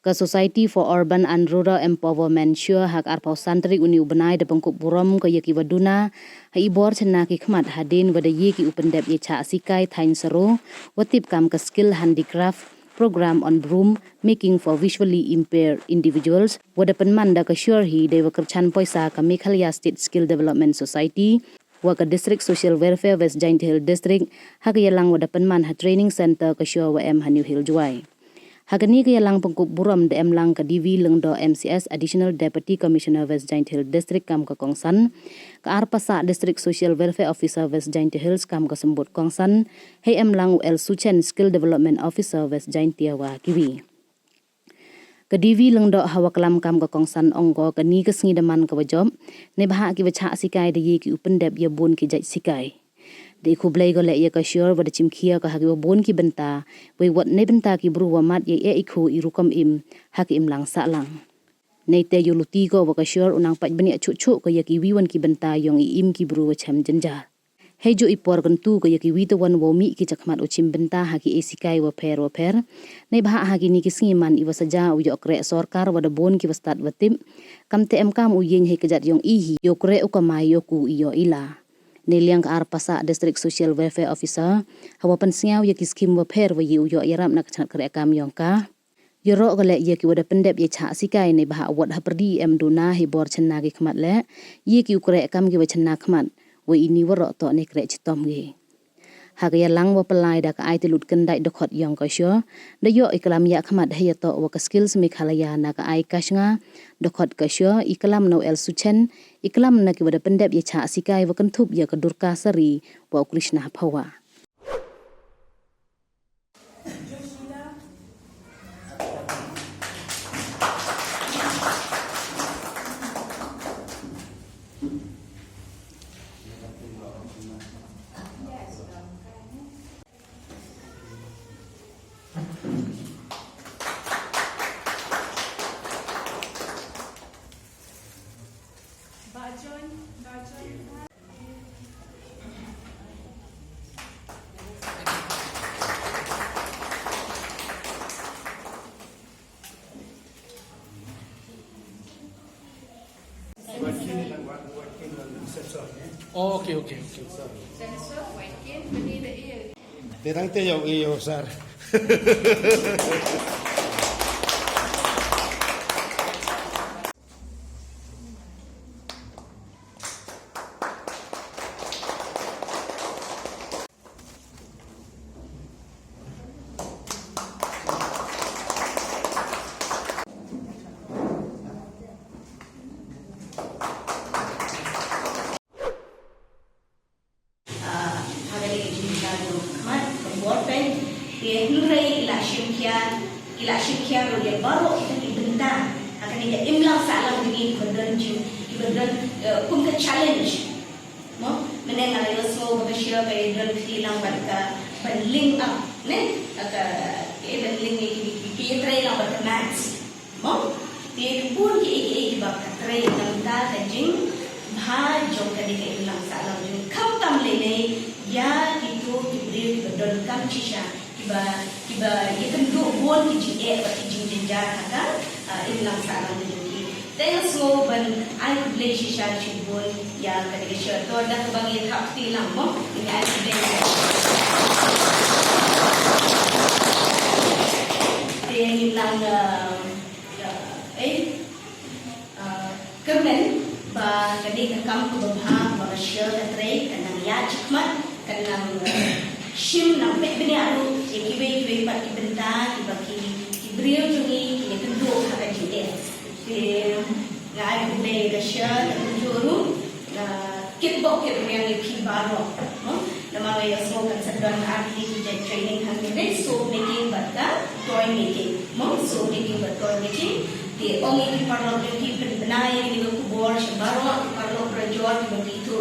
ke Society for Urban and Rural Empowerment sure hak arpau santri uni ubenai de pengkup buram ke yaki waduna ha ibor chena ki khmat hadin wada yeki upendep ye cha sikai thain sero watip kam ke skill handicraft program on broom making for visually impaired individuals wada penmanda ke sure hi de wakerchan poisa ke Meghalaya State Skill Development Society waka District Social Welfare West Giant Hill District hak yalang wada penman ha training center ke sure WM ha New Hill Juai. Hagani ke yalang pengkup buram de lang ke DV lengdo MCS Additional Deputy Commissioner West Giant Hill District kam ke Kongsan ke Arpasa District Social Welfare Officer West Giant Hills kam ke Sembut Kongsan hey lang UL Suchen Skill Development Officer West Giant Tiawa Kiwi ke DV lengdo hawa kelam kam ke Kongsan ongko ke ni ke sengidaman ke wajob ne bahak ki wachak sikai de ye ki upendep ye bun ki jaj sikai de kublai go le ye ka sure wada chimkhia ka hagi bon ki benta we wat ne benta ki bru wa mat ye ikhu irukam im hak im lang sa lang nei te yuluti go wa ka sure unang paj bani chu chu ka ye ki wiwan ki benta yong im ki bru wa cham janja hei jo ipor kan tu ka ye ki wi to wan wo mi ki chakmat uchim benta hagi esikai wa pher nei bha hagi ni ki singiman iwa saja u yo kre sarkar wada bon ki wastat watim kam te em kam u yen he kejat yong ihi yo kre u kamai yo ku iyo ila Neliang ke Arpasa District Social Welfare Officer hawa pensiau ye ki skim wa pher wa yu yo yaram nak chat kre kam yongka yoro gale ye ki wada pendep ye cha sikai ne bah wat ha perdi em duna hi bor chenna ki khmat le ye ki kre kam ki wa chenna khmat wa ini waro to ne kre chitom gi hagaya lang wa pelai da ka ai tilut kendai dokot yong ka syo de yo iklam ya khmat he to wa ka skills Meghalaya na ka ai kashnga dokot ka syo iklam no el suchen iklam na ki wada pendep ye cha sikai wa kentup ya ka durka sari wa Krishna phawa Oh, okay. Terang te yung iyo, sir. ila shikya ro ye baro kita dibenta akan dia imlang salam begini beneran pun ke challenge mo menen ala yo so bersya ke dran hilang barka link up ne aka ke link ki try lang barka maths mo dia pun ki barka try lang ta jing bha jong ka dia imlang salam jing kam tam le ya itu diberi beneran kam cisha kiba ikan do bon ki je ba ki jinja kata ilang salam ni tengok so ban ai play shisha chi bon ya ka de shirt to da ko bang ye thap ti lam mo ni ai de te ilang kemen ba ka de kam ko ba ba shirt tre kan ya chikmat kan shim na pe bini aru kibe pat ki benta ki baki ki brio jungi ki kendo haka jide te ngai be ga sha juru kit bok ke yang ki baro no nama ya so kan sedang arti ki training han ne so making batka toy making mo so making but toy making te ongi ki parlo ki benai ni ko bor shambaro parlo projor ki baki to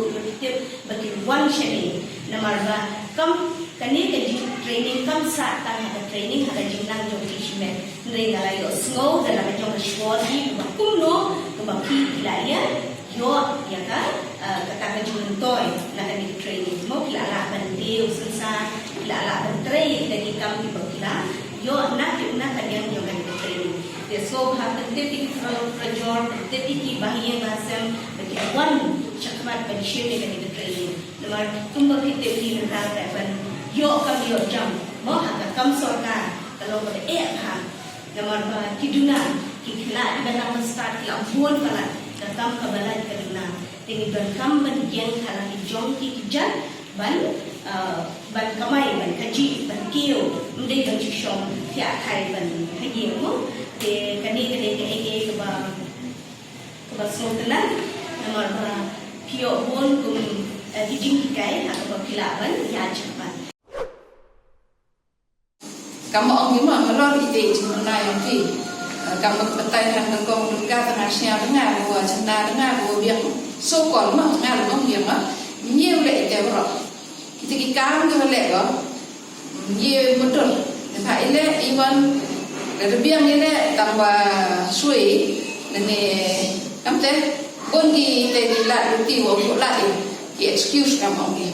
baki one shani namarba kam kani ke training kam sa ta ha training ha jinang jo kishme ngai la yo snow da la jo shwadi ba kumno ko ba ki la ya yo ya ka kata ka jun toy na kani training mo la la ban deu sansa la ban trai da ki kam ki ba yo na ka yang jo kani training scope ha tetik projor tetik ki bahaya basam bagi one chakmat pension ni kami training nomor tumbuh kita di negara ban yo kami yo jam mo ha kam sorkar kalau pada ha nomor kiduna kikla dalam start ki ampun pala datam kabalan kaduna tingi berkam ban yang kala ki jong ki jan ban ban kamai ban kaji ban kio mendai ban chishom tia kai ban hagi mo ke kani ke ba sotna nomor pio bon kum dijing kai atau kilaban ya cepat kamu orang ni mah melor ide cina yang ti kamu betai kan kau duga tengah siapa dengar gua cina dengar gua biang sokol mah dengar gua biang mah nhiều lệ để rồi kita kikam ke lệ go nhiều betul phải lệ even để biang ni lệ tambah suy nene kamte pun di lại ti wo lại ki excuse kamu orang ni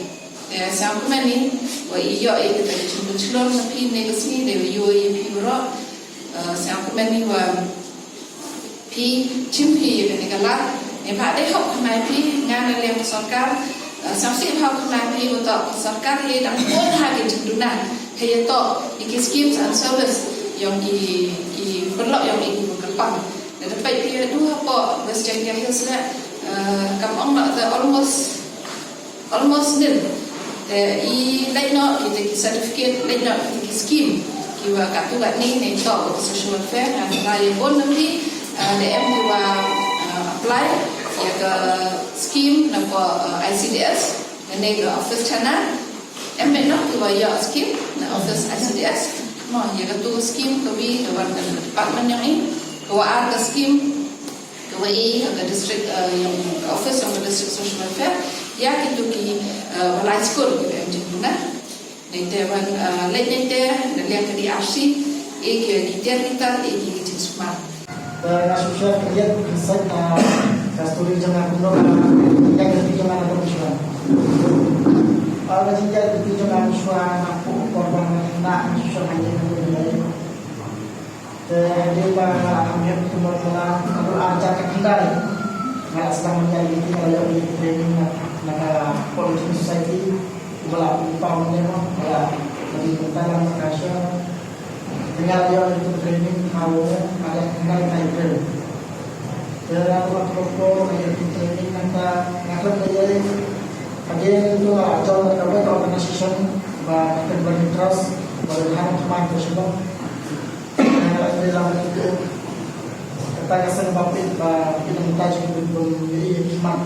sang kumani wa iyo kita cuma celor tapi negasi dewi yo pi bro sang kumani wa pi chimpi ya negala ne ba dai học mai pi ngan le sarkar sang si học mai pi untuk sarkar ye dang pun ha ke junduna he to iki schemes and service yang perlu yang ini berkembang dan dapat pi dua apa bersedia hasilnya kamu orang almost nil I lain nak kita certificate lain nak kita scheme kiwa kartu kat ni to social welfare dan lain pun nanti DM kiwa apply ya ke scheme nampak ICDS dan ni ke office channel nak kiwa ya scheme na office ICDS mau ya ke tu scheme kewi dewan department yang ini kiwa ke scheme kiwa ke district yang office yang district social welfare ya kita ki walai school kita jemput nanti wan lain nanti dan lihat di RC kita kita smart. Social kerja kisah kasturi jangan kuno yang kita jangan ada musuhan. Kalau kita jangan musuhan aku korban nak musuhan hanya berdiri. Dia ambil kumur malah kalau ajak kendali malah sedang menjadi kalau di training naka politik society wala upah menyewa wala lebih tentang kasih tinggal dia itu training mau ada tinggal naik dan waktu itu training naka menjadi ada itu ajar mereka organisation bah kita trust berhubungan teman tersebut dalam itu kita kasih bapit bah kita minta juga hikmat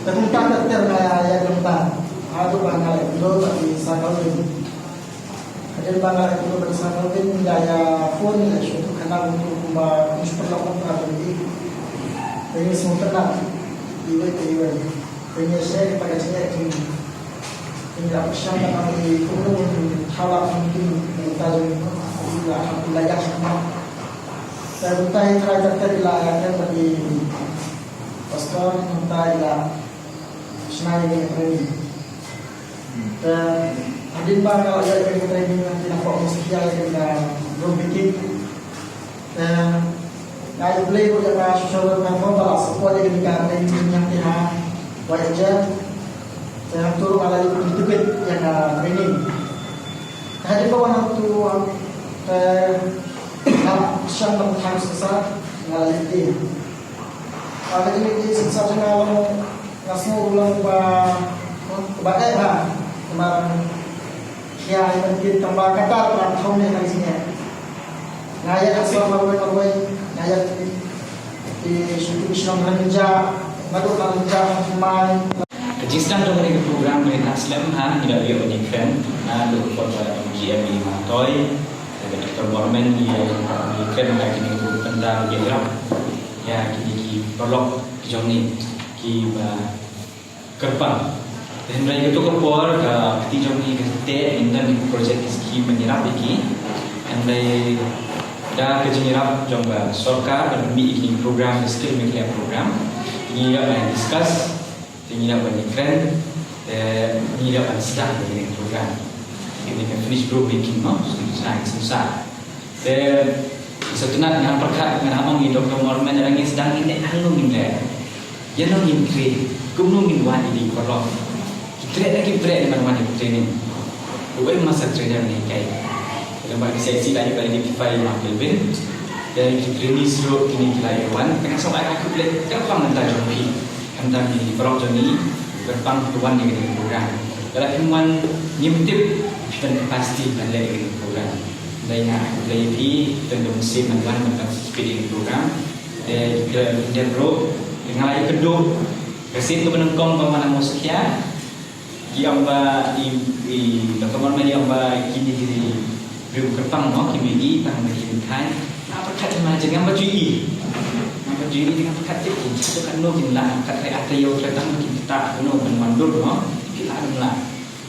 tentang terkait yang tentang ada banyak itu tapi sakalin ada banyak itu bersakalin gaya phone ya suatu karena untuk memperlakukan problem ini semua tenang iwe ini saya pada saya ini lakukan kami perlu halal mungkin kita juga belajar semua saya minta terhadap yang bagi pastor minta senang ini training dan adin kalau ada training nanti nampak mestinya kita belum bikin dan saya beli juga social member balas semua dia kita training yang kita wajah dan turun ala itu yang training hari kawan itu siang harus besar ngalah itu kalau ini sensasi kalau Nasmo ulang bagai bah kemarin kiai mungkin tambah kata orang tahu ni dari sini. Ngayat asal malu ngayat di suku Islam Ranjah, baru Ranjah Mai. Kejiskan dong dari program mereka Islam tidak dia unikkan, lalu pada GMI Matoy, Dr. Borman dia unikkan lagi ni tentang dia ya kini perlu kijoni kerbang dan mereka itu kepor ke ketijong ni kete indan projek scheme menyerap iki dan mereka dah kejenyerap jomba sorkar dan mi program skill making program ini dah discuss ini dah banyak keren ini dah sedang dengan program ini kan finish group making no susah dan Satu nak dengan perkat dengan abang ni Dr. Morman orang yang sedang ini anu minda. Yang nak intri, kumno min wan di korong. Kita lagi berat dengan wan training. Bukan masa trainer ni kai. Kalau bagi saya sih lagi pada identify yang Kelvin. Dan training slow kini kita wan. Tengah sama aku boleh terpang nanti jompi. Nanti di korong joni berpang tuan yang dengan program. Kalau iman nyimtip dan pasti anda dengan program. Dan yang aku beli tentang musim nanti tentang speeding program. Dan kita bro. Dengan ayat kedua, kesin tu menengkong bagaimana musiknya, yang bagaimana yang kini belum kerpang no, kini tang berkini apa kata macam yang baju ini dengan perkat itu, satu kan no kinilah kata ada yang datang kita no menwandur no, kita adalah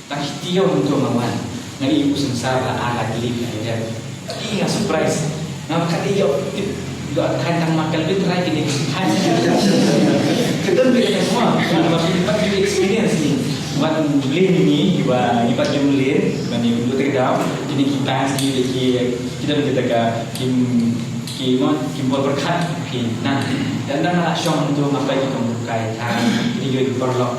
tak hitiau untuk mawan, ngai ibu sengsara ala gili ada, iya surprise, nama kata yang doa kandang makan lebih terakhir ini kita beri semua masih dapat juga experience ni buat beli ini buat jumlin bani dulu terdapat ini kita sendiri kita berkata kim buat berkat nah dan nak syong untuk apa yang kamu kaitan ini juga perlu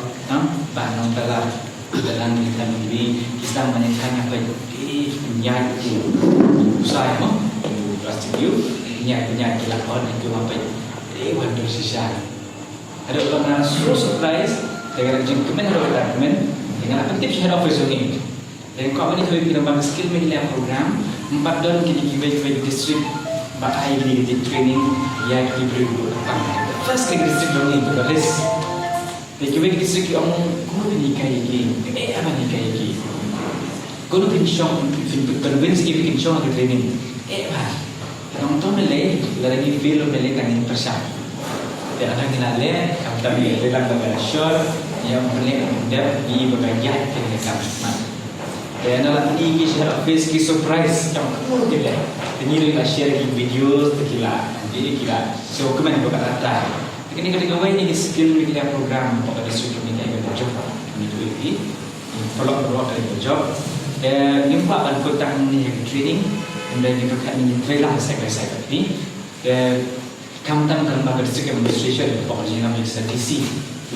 bahan telah dalam kita ini kita menyatakan apa itu punya itu usaha studio punya kelakon itu apa wonder sisa. Ada orang surprise dengan jengkemen ada dokumen dengan apa tips head office ini. Dan kau ini tu kita bagi skill media program 4 tahun kita giveaway district bakai di training yang diberi apa. First kali district ini tu beres. Giveaway district yang kau ni kaya ini, apa ni kaya ini. Kau tu pinjong, convince kita pinjong ke training. Apa? Nonton melek, lagi film melek kan impression. Dan ada yang lain, kami tapi letak bagai short yang melek mudah di bagian dengan kamera. Dan dalam ini share office ki surprise yang kamu tidak. Ini share di video terkila, jadi kira. So komen bukan rata. Ini ketika ini skill media program pada district media yang job ini tu ini. Perlu dari job. Dan nimpak ban kotak ini yang training. Dan di berkat ini trailer saya ini kamu tak akan baca district administration pokoknya nama SDC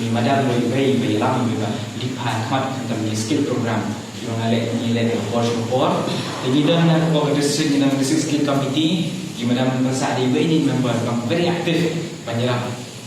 ini madam bayi lam juga lipat mat tentang skill program yang ada nilai yang bor ini dan baca district skill committee di mana masa ini member very aktif banyak